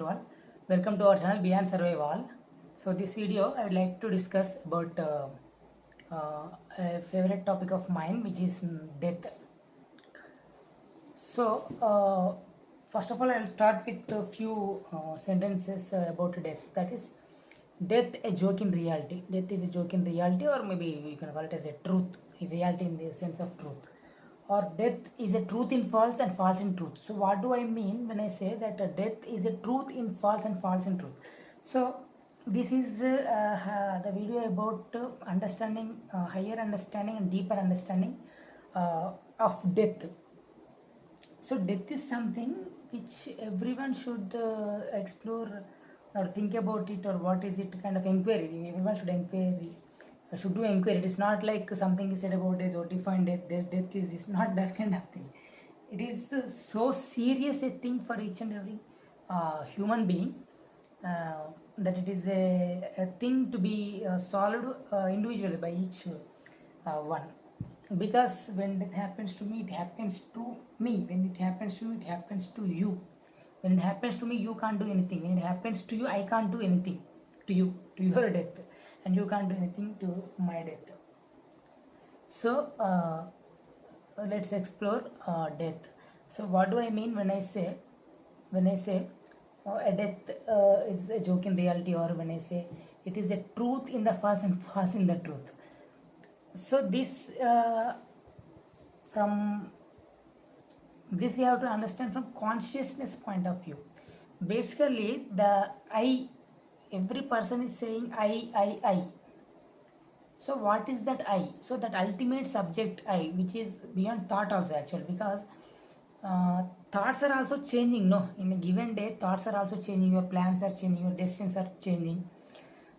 to all. Welcome to our channel Beyond Survival. So this video I would like to discuss about a favorite topic of mine, which is death. So first of all, I will start with a few sentences about death. That is, death a joke in reality. Death is a joke in reality, or maybe you can call it as a truth, a reality in the sense of truth. Or death is a truth in false and false in truth. So what do I mean when I say that death is a truth in false and false in truth? So this is the video about understanding, higher understanding and deeper understanding of death. So death is something which everyone should explore or think about it, or what is it, kind of inquiry. Everyone should do inquiry. It is not like something is said about death or define death. Death is not that kind of thing. It is so serious a thing for each and every human being that it is a thing to be solved individually by each one. Because when it happens to me, it happens to me. When it happens to you, it happens to you. When it happens to me, you can't do anything. When it happens to you, I can't do anything to you, to your death, and you can't do anything to my death. So let's explore death. So what do I mean when I say a death is a joke in reality, or when I say it is a truth in the false and false in the truth? So this from this we have to understand from consciousness point of view. Basically, the I, every person is saying I. So what is that I? So that ultimate subject I, which is beyond thought also actually, because thoughts are also changing. No, in a given day, thoughts are also changing. Your plans are changing. Your decisions are changing.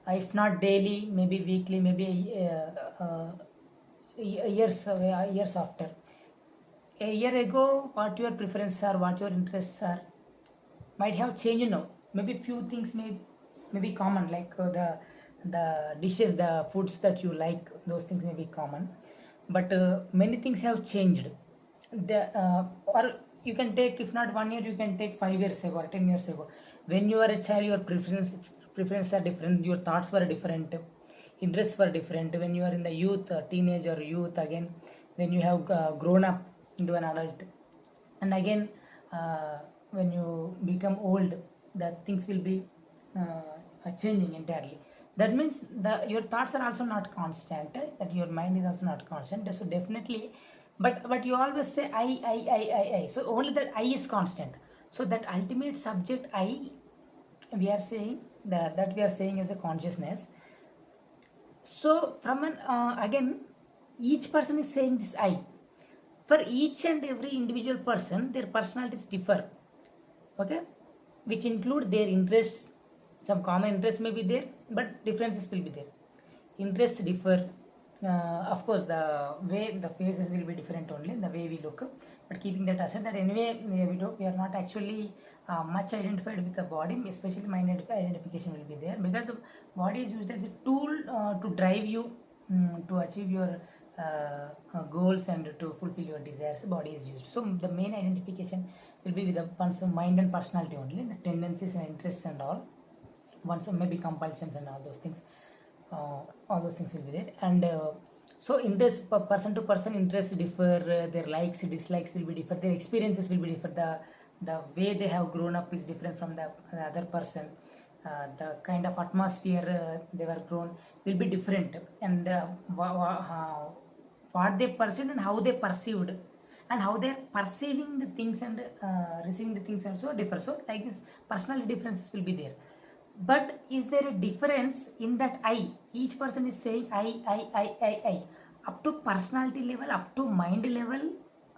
If not daily, maybe weekly, maybe years after. A year ago, what your preferences are, what your interests are, might have changed now. Maybe few things may be common, like the dishes, the foods that you like, those things may be common, but many things have changed. Or you can take, if not 1 year, you can take 5 years ago or 10 years ago. When you are a child, your preferences are different, your thoughts were different, interests were different. When you are in the youth, teenage or youth, again when you have grown up into an adult, and again when you become old, the things will be changing entirely. That means your thoughts are also not constant, that your mind is also not constant. So definitely, but you always say I. So only that I is constant. So that ultimate subject I, we are saying that we are saying as a consciousness. So from an again, each person is saying this I. For each and every individual person, their personalities differ. Okay, which include their interests. Some common interests may be there, but differences will be there. Interests differ. Of course, the way the faces will be different only, the way we look. But keeping that aside, that anyway we are not actually much identified with the body, especially mind identification will be there, because the body is used as a tool to drive you to achieve your goals and to fulfill your desires. Body is used. So the main identification will be with the one's mind and personality only, the tendencies and interests and all. Once maybe compulsions and all those things will be there. And so interest, person to person interests differ, their likes dislikes will be different, their experiences will be different, the way they have grown up is different from the other person, the kind of atmosphere they were grown will be different, and what they perceived and how they perceived and how they are perceiving the things and receiving the things also differ. So like this, personality differences will be there. But is there a difference in that I? Each person is saying I. Up to personality level, up to mind level.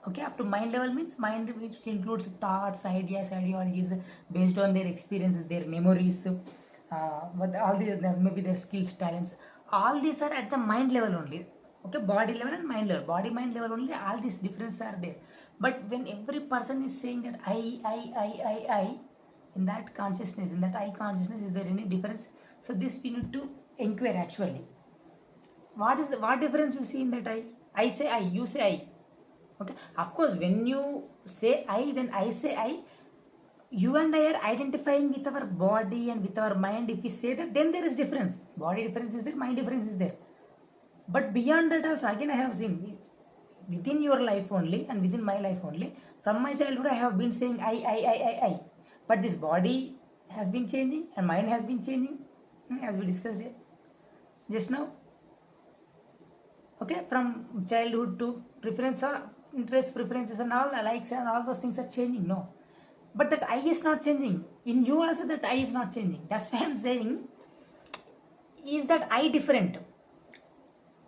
Okay, up to mind level means mind which includes thoughts, ideas, ideologies based on their experiences, their memories, but all maybe their skills, talents. All these are at the mind level only. Okay, body level and mind level. Body, mind level only. All these differences are there. But when every person is saying that I, in that consciousness, in that I consciousness, is there any difference? So this we need to inquire actually. What difference you see in that I? I say I, you say I. Okay, of course, when you say I, when I say I, you and I are identifying with our body and with our mind. If we say that, then there is difference. Body difference is there, mind difference is there. But beyond that also, again I have seen within your life only and within my life only, from my childhood I have been saying I. But this body has been changing and mind has been changing, as we discussed here just now. Okay, from childhood to preference or interest, preferences and all, likes and all those things are changing. No, but that I is not changing. In you also that I is not changing. That's why I'm saying, is that I different?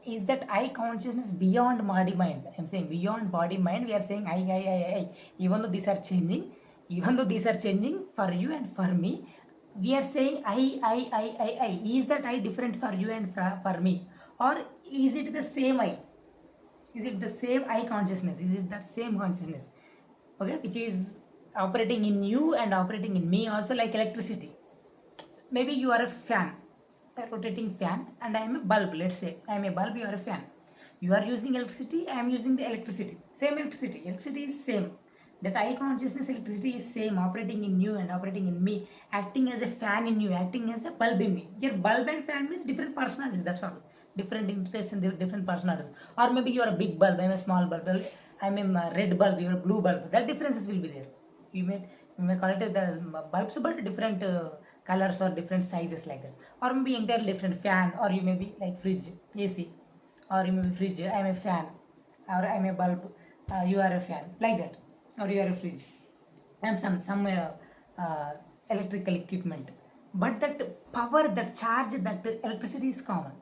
Is that I consciousness beyond body mind? I'm saying beyond body mind, we are saying I. Even though these are changing, for you and for me, we are saying I. Is that I different for you and for me? Or is it the same I? Is it the same I consciousness? Is it that same consciousness? Okay, which is operating in you and operating in me also, like electricity. Maybe you are a fan, a rotating fan, and I am a bulb. Let's say I am a bulb, you are a fan. You are using electricity, I am using the electricity. Same electricity. Electricity is same. That I consciousness electricity is same, operating in you and operating in me, acting as a fan in you, acting as a bulb in me. Your bulb and fan means different personalities, that's all. Different interests and different personalities. Or maybe you are a big bulb, I am a small bulb. I am a red bulb, you are a blue bulb. That differences will be there. You may call it the bulbs, but different colors or different sizes like that. Or maybe entirely different fan, or you may be like fridge, AC, or you may be fridge, I am a fan, or I am a bulb, you are a fan, like that, or you are a fridge. I am some electrical equipment. But that power, that charge, that electricity is common.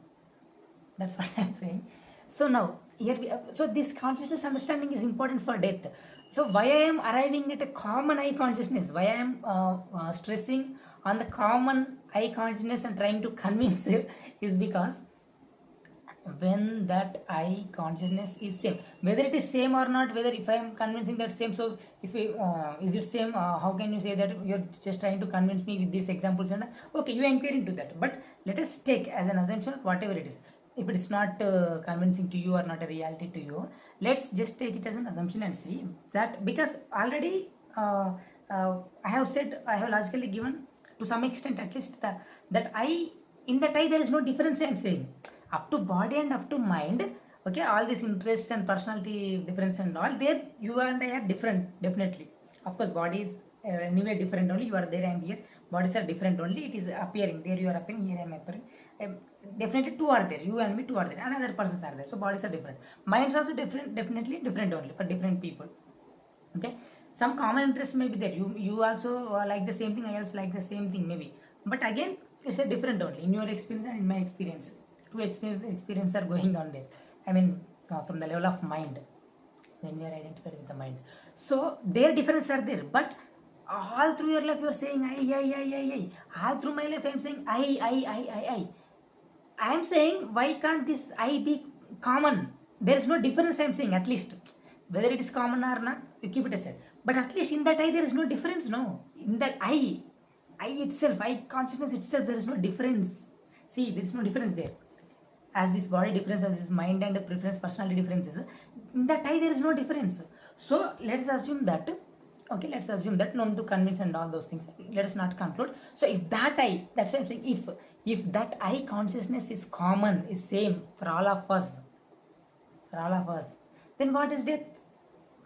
That's what I'm saying. So now here so this consciousness understanding is important for death. So why I am arriving at a common I consciousness, why I am stressing on the common I consciousness and trying to convince it, is because when that I consciousness is same, whether it is same or not, whether if I am convincing that same, so if we, is it same, how can you say that you're just trying to convince me with these examples? And okay, you inquire into that, but let us take as an assumption whatever it is. If it is not convincing to you or not a reality to you, let's just take it as an assumption and see that, because already I have said, I have logically given to some extent at least that I, in that I there is no difference. I am saying up to body and up to mind, okay, all these interests and personality difference and all, there you and I are different, definitely. Of course body is anyway different only, you are there, I am here, bodies are different only, it is appearing, there you are appearing, here I am appearing. Definitely two are there, you and me, two are there, and other persons are there, so bodies are different, minds also different, definitely different only for different people. Okay, some common interests may be there, you also like the same thing, I also like the same thing maybe, but again it's a different only in your experience and in my experience. Two experience are going on there, I mean from the level of mind, when we are identified with the mind, so their differences are there. But all through your life you are saying I. All through my life I am saying I am saying, why can't this I be common? There is no difference, I am saying, at least. Whether it is common or not, you keep it aside. But at least in that I there is no difference, no. In that I itself, I consciousness itself, there is no difference. See, there is no difference there. As this body difference, as this mind and the preference, personality differences, in that I there is no difference. So let's assume that, okay, let's assume that, no need to convince and all those things. Let us not conclude. So if that I, that's why I'm saying, if that I consciousness is common, is same for all of us, then what is death?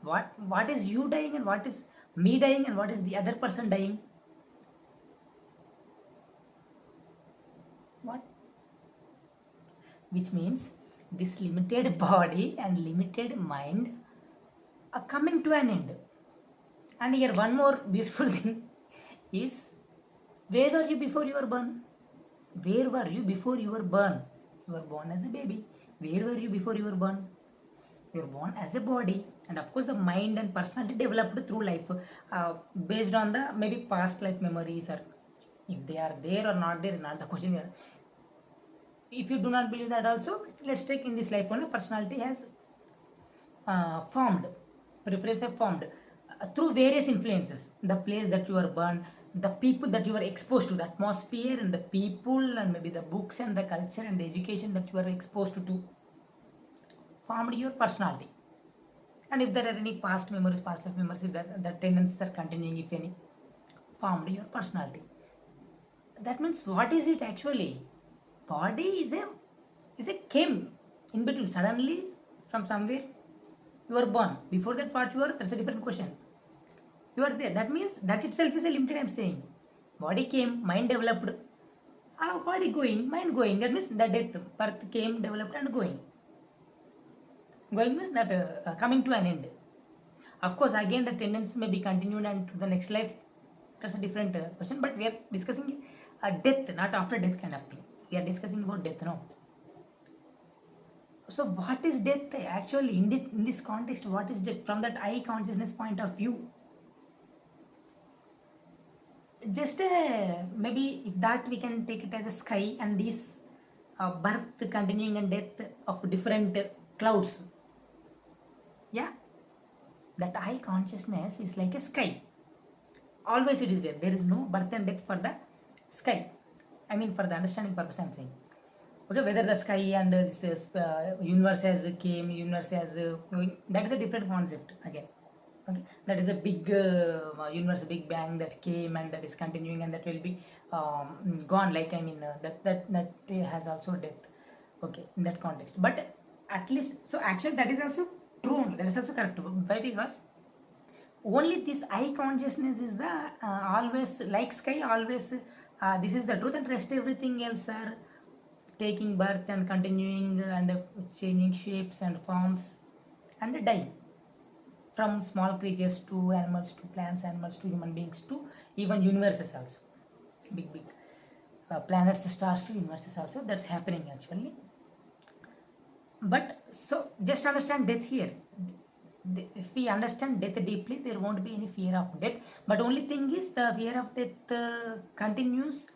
What is you dying and what is me dying and what is the other person dying? What? Which means this limited body and limited mind are coming to an end. And here one more beautiful thing is, where were you before you were born? Where were you before you were born? You were born as a baby. Where were you before you were born? You were born as a body, and of course the mind and personality developed through life, based on the maybe past life memories, or if they are there or not there is not the question here. If you do not believe that also, let's take in this life only, personality has formed, preference have formed through various influences, the place that you were born, the people that you were exposed to, the atmosphere and the people, and maybe the books and the culture and the education that you were exposed to formed your personality. And if there are any past memories, past life memories, that tendencies are continuing, if any, formed your personality. That means what is it actually? Body is a came in between suddenly from somewhere you are born. Before that, what you are? That's a different question. You are there. That means that itself is a limited. I'm saying, body came, mind developed. Body going, mind going. That means the death, birth came, developed, and going. Going means that coming to an end. Of course, again the tendency may be continued and to the next life. That's a different question. But we are discussing death, not after death kind of thing. We are discussing about death now. So what is death actually in this context? What is death from that I consciousness point of view? Just maybe if that we can take it as a sky and this birth continuing and death of different clouds. Yeah, that I consciousness is like a sky. Always it is there. There is no birth and death for the sky. I mean, for the understanding purpose, I'm saying. Okay, whether the sky and this universe has came, universe has going, that is a different concept again. Okay, that is a big universe, big bang that came and that is continuing and that will be gone. Like I mean, that has also death. Okay, in that context, but at least so actually that is also true. That is also correct. Why? Because only this I consciousness is the always like sky. Always this is the truth, and rest everything else are taking birth and continuing and changing shapes and forms and dying. From small creatures to animals to plants, animals to human beings to even universes also. Big planets, stars to universes also. That's happening actually. But so just understand death here. If we understand death deeply, there won't be any fear of death. But only thing is the fear of death continues,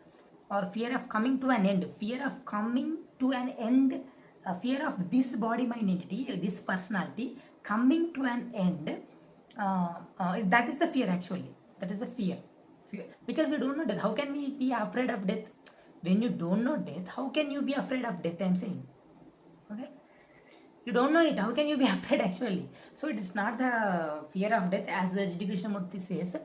or fear of coming to an end. Fear of coming to an end. Fear of this body mind entity, this personality coming to an end. That is the fear actually. That is the fear. Because we don't know death. How can we be afraid of death? When you don't know death, how can you be afraid of death? I'm saying. Okay. You don't know it. How can you be afraid actually? So it is not the fear of death, as the Krishnamurti says.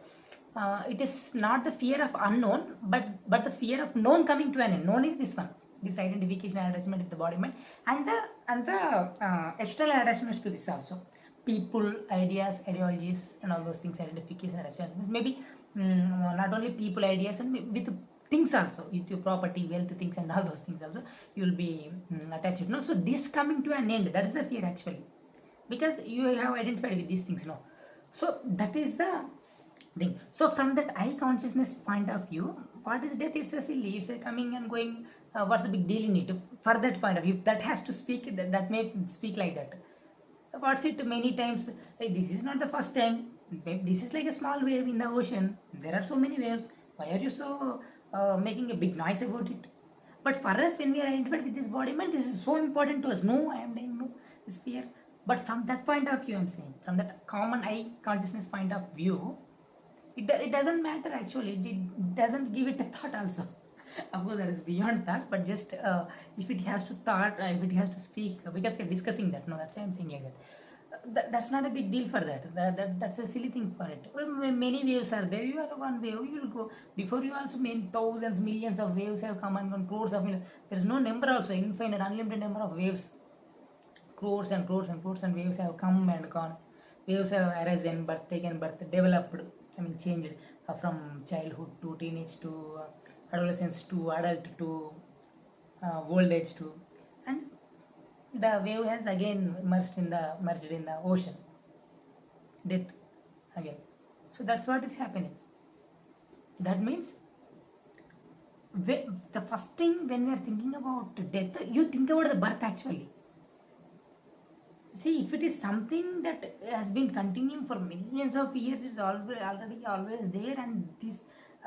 It is not the fear of unknown, but the fear of known coming to an end. Known is this one. This identification and attachment with the body mind, and the external attachments to this also. People, ideas, ideologies, and all those things. Identification, attachment. Maybe not only people, ideas, and with things also, with your property, wealth, things, and all those things also, you will be attached. No, so this coming to an end, that is the fear actually, because you have identified with these things. No, so that is the thing. So from that I consciousness point of view, what is death? It's a silly. It's a coming and going. What's the big deal in it? For that point of view, if that has to speak, that may speak like that. What's it? Many times, hey, this is not the first time. This is like a small wave in the ocean. There are so many waves. Why are you so making a big noise about it? But for us, when we are identified with this body mind, this is so important to us. No, I am dying. No, this fear. But from that point of view, I'm saying, from that common I consciousness point of view, it doesn't matter actually. It doesn't give it a thought also. Of course, that is beyond that. But just if it has to thought, if it has to speak, because we're discussing that. No, that's why I'm saying like that. That's not a big deal for that. That's a silly thing for it. Well, many waves are there. You are one wave. You will go. Before you also mean thousands, millions of waves have come and gone. Crores of millions. There is no number also. Infinite, unlimited number of waves. Crores and crores and crores and waves have come and gone. Waves have arisen, birth, taken birth, developed. I mean, changed from childhood to teenage to adolescence to adult to old age to, and the wave has again merged in the ocean. Death again. So that's what is happening. That means the first thing when we are thinking about death, you think about the birth actually. See, if it is something that has been continuing for millions of years, it's always there, and this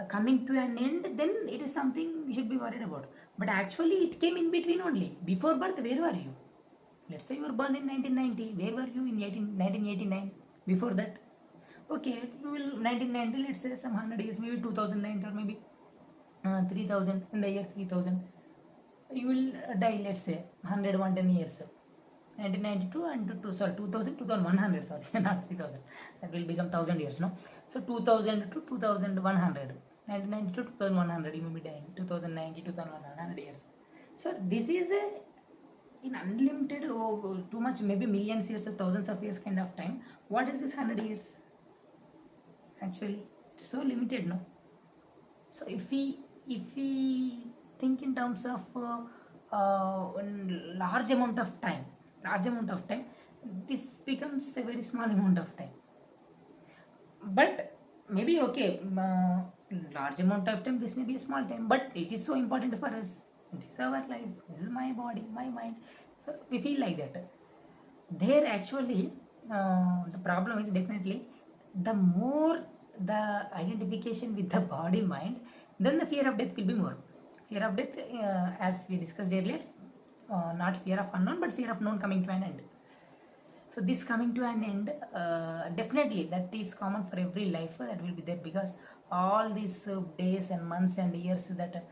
coming to an end, then it is something we should be worried about. But actually, it came in between only. Before birth, where were you? Let's say you were born in 1990. Where were you in 1989? Before that, okay, you will 1990. Let's say some 100 years, maybe 2009 or maybe 3000 in the year 3000. You will die. Let's say 110 years. 1992 and 2000, 2100, sorry, not 3000. That will become 1000 years, no? So 2000 to 2100. 1992 to 2100, you may be dying. 2090, 2100 years. So this is a in unlimited, too much, maybe millions years or thousands of years kind of time. What is this 100 years? Actually, it's so limited, no? So if we think in terms of large amount of time, this becomes a very small amount of time. But maybe okay, large amount of time, this may be a small time, but it is so important for us. It is our life. This is my body, my mind. So we feel like that. There actually, the problem is definitely the more the identification with the body mind, then the fear of death will be more. Fear of death, as we discussed earlier, not fear of unknown, but fear of known coming to an end. So this coming to an end, definitely that is common for every life, that will be there, because all these days and months and years that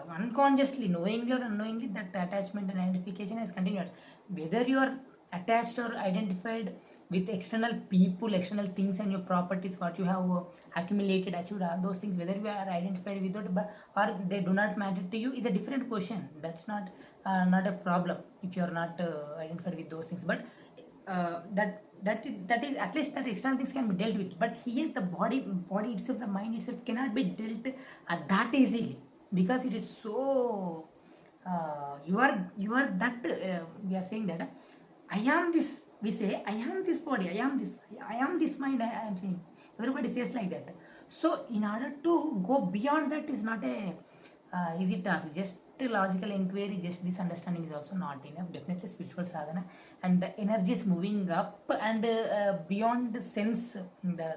unconsciously, knowingly or unknowingly, that attachment and identification has continued. Whether you are attached or identified with external people, external things and your properties, what you have accumulated, achieved, all those things, whether you are identified with it, but or they do not matter to you, is a different question. That's not a problem if you are not identified with those things. But that is, at least that external things can be dealt with. But here the body itself, the mind itself cannot be dealt that easily, because it is so you are that we are saying that I am this. We say I am this body, I am this mind, I am saying. Everybody says like that. So in order to go beyond that is not a easy task. Just logical inquiry, just this understanding is also not enough. Definitely spiritual sadhana, and the energy is moving up and beyond the sense, the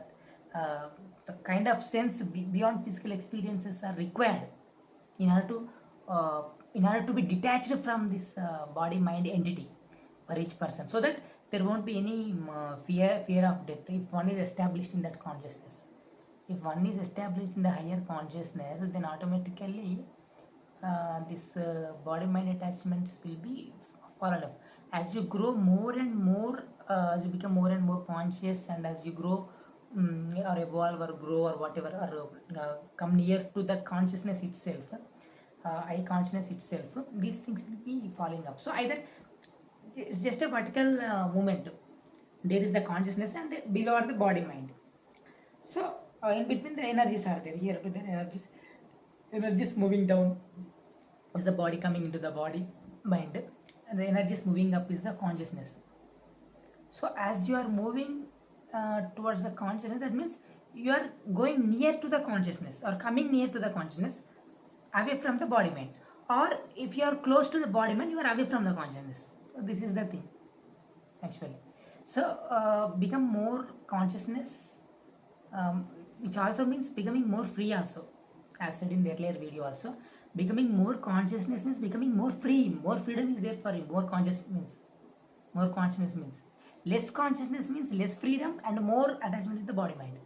kind of sense beyond physical experiences are required in order to be detached from this body mind entity for each person, so that there won't be any fear of death if one is established in that consciousness. If one is established in the higher consciousness, then automatically this body mind attachments will be followed up. As you grow more and more, as you become more and more conscious, and as you grow, or evolve or grow or whatever, or come near to the consciousness itself, eye consciousness itself, these things will be falling up. So either it's just a vertical movement, there is the consciousness, and below are the body mind. So in between the energies are there. Here to the energies moving down is the body coming into the body mind, and the energies moving up is the consciousness. So as you are moving towards the consciousness, that means you are going near to the consciousness, or coming near to the consciousness, away from the body mind. Or if you are close to the body mind, you are away from the consciousness. So this is the thing actually. So become more consciousness, which also means becoming more free also, as said in the earlier video also. Becoming more consciousness means becoming more free. More freedom is there for you. More consciousness means less consciousness means less freedom and more attachment with the body mind.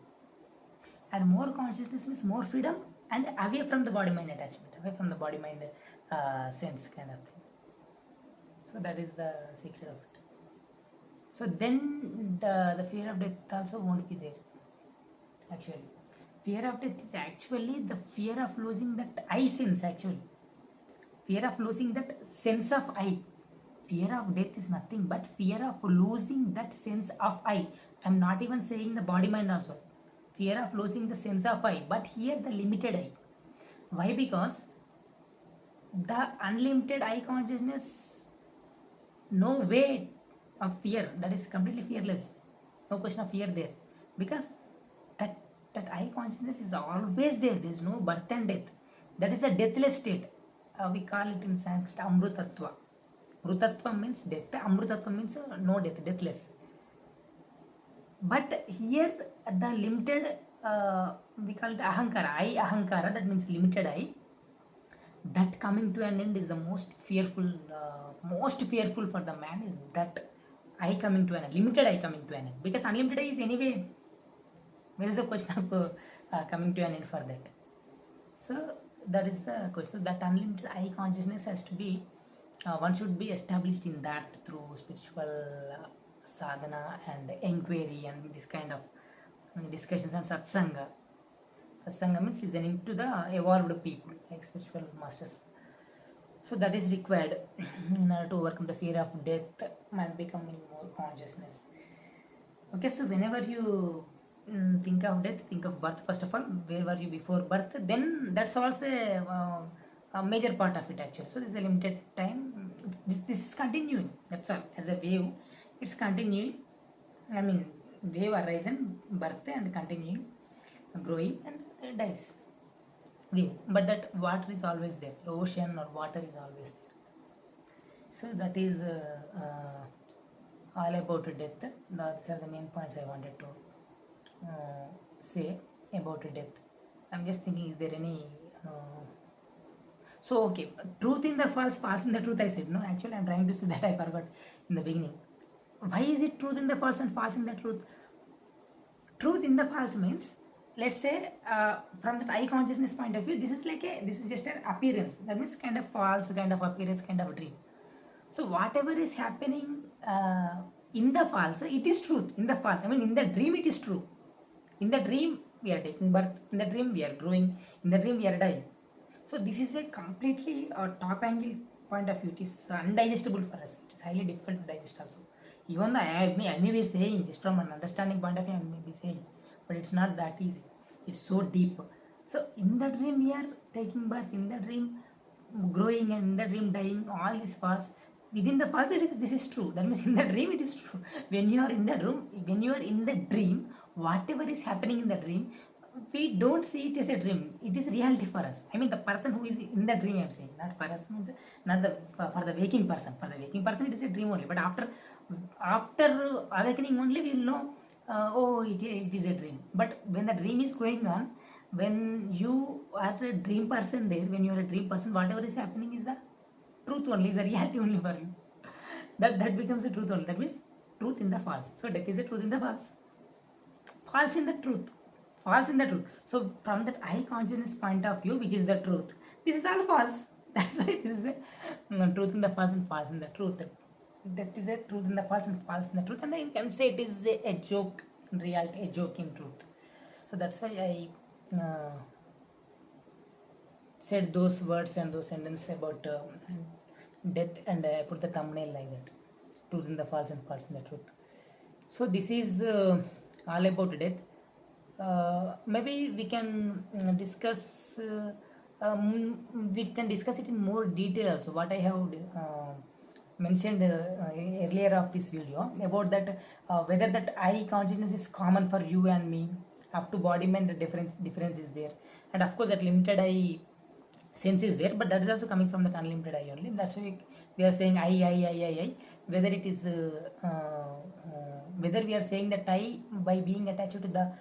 And more consciousness means more freedom and away from the body mind attachment, away from the body mind sense kind of thing. So that is the secret of it. So then the fear of death also won't be there actually. Fear of death is actually the fear of losing that I sense actually. Fear of losing that sense of I. Fear of death is nothing but fear of losing that sense of I. I'm not even saying the body mind also. Fear of losing the sense of I, but here the limited I. Why? Because the unlimited I consciousness, no way of fear, that is completely fearless. No question of fear there. Because that I consciousness is always there. There is no birth and death. That is the deathless state. We call it in Sanskrit Amrutatva. Mrutatva means death. Amrutatva means no death, deathless. But here the limited, we call it Ahankaar. I Ahankara, that means limited I. That coming to an end is the most fearful for the man, is that I coming to an end, limited I coming to an end. Because unlimited I is anyway, where is the question of coming to an end for that? So that is the question. That unlimited I consciousness has to be one should be established in that through spiritual sadhana and inquiry and this kind of discussions and satsanga. Satsanga means listening to the evolved people like spiritual masters. So that is required in order to overcome the fear of death and becoming more consciousness. Okay, so whenever you think of death, think of birth first of all. Where were you before birth? Then that's also a major part of it actually. So this is a limited time. This is continuing. That's all. As a wave, it's continuing. I mean, wave arises, birth and continuing, growing and dies. Wave. But that water is always there. The ocean or water is always there. So that is all about death. These are the main points I wanted to say about death. I'm just thinking, is there any so okay, truth in the false, false in the truth, I said no, actually I'm trying to say that I forgot in the beginning. Why is it truth in the false and false in the truth? Truth in the false means, let's say from the eye consciousness point of view, this is just an appearance. That means kind of false, kind of appearance, kind of dream. So whatever is happening in the false, it is truth in the false. I mean, in the dream it is true. In the dream we are taking birth. In the dream we are growing. In the dream we are dying. So this is a completely top angle point of view. It is undigestible for us. It is highly difficult to digest also. Even though I may be saying, just from an understanding point of view, I may be saying, but it's not that easy. It's so deep. So in the dream we are taking birth. In the dream growing, and in the dream dying. All is false. Within the false, this is true. That means in the dream it is true. When you are in the room, when you are in the dream, whatever is happening in the dream, we don't see it as a dream. It is reality for us. I mean, the person who is in the dream, I'm saying, not for us, means not the for the waking person. For the waking person, it is a dream only. But after awakening only, we will know. It is a dream. But when the dream is going on, when you are a dream person there, when you are a dream person, whatever is happening is the truth only, is the reality only for you. That becomes the truth only. That means truth in the false. So death is the truth in the false. False in the truth. False in the truth. So from that eye consciousness point of view, which is the truth, this is all false. That's why this is the truth in the false and false in the truth. That is a truth in the false and false in the truth. And I can say it is a joke in reality, a joke in truth. So that's why I said those words and those sentences about death, and I put the thumbnail like that. Truth in the false and false in the truth. So this is all about death. Maybe we can discuss it in more detail also, what I have mentioned earlier of this video about that, whether that eye consciousness is common for you and me. Up to Bodymind, the difference is there, and of course that limited eye sense is there, but that is also coming from that unlimited eye only. That's why we are saying I. Whether it is whether we are saying that I by being attached to the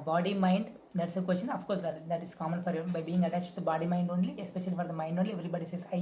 body mind, that's a question. Of course that is common for everyone, by being attached to the body mind only, especially for the mind only. Everybody says I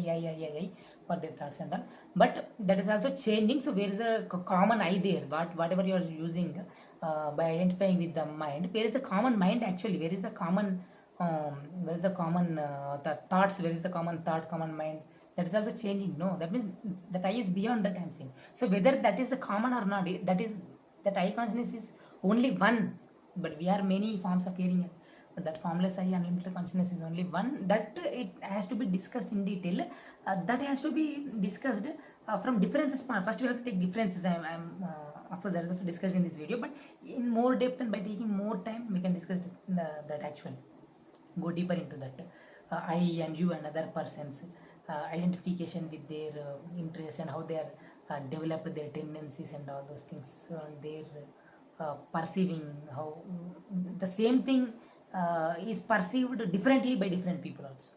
for their thoughts and all, but that is also changing. So where is a common I there? Whatever you are using by identifying with the mind, where is the common mind actually? Where is the common the thoughts? Where is the common thought, common mind? That is also changing. No, that means that I is beyond that, I'm saying. So whether that is the common or not, that I consciousness is only one, but we are many forms of hearing. But that formless I, unlimited consciousness, is only one. That it has to be discussed in detail. That has to be discussed from differences. First we have to take differences. Of course that is also discussed in this video, but in more depth, and by taking more time we can discuss that actually. Go deeper into that. I and you and other persons, identification with their interests, and how they are developed, their tendencies and all those things, and their perceiving, how the same thing is perceived differently by different people also.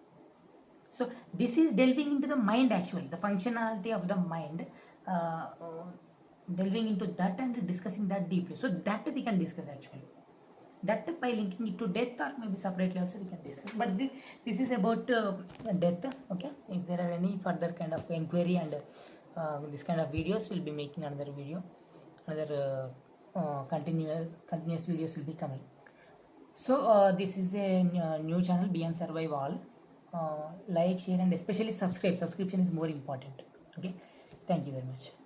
So this is delving into the mind actually, the functionality of the mind, delving into that and discussing that deeply. So that we can discuss actually. That by linking it to death, or maybe separately also we can discuss. But this is about death. Okay, if there are any further kind of inquiry and this kind of videos, we'll be making another video, another continuous videos will be coming. So this is a new channel, Beyond Survival. Like, share, and especially subscribe. Subscription is more important. Okay, thank you very much.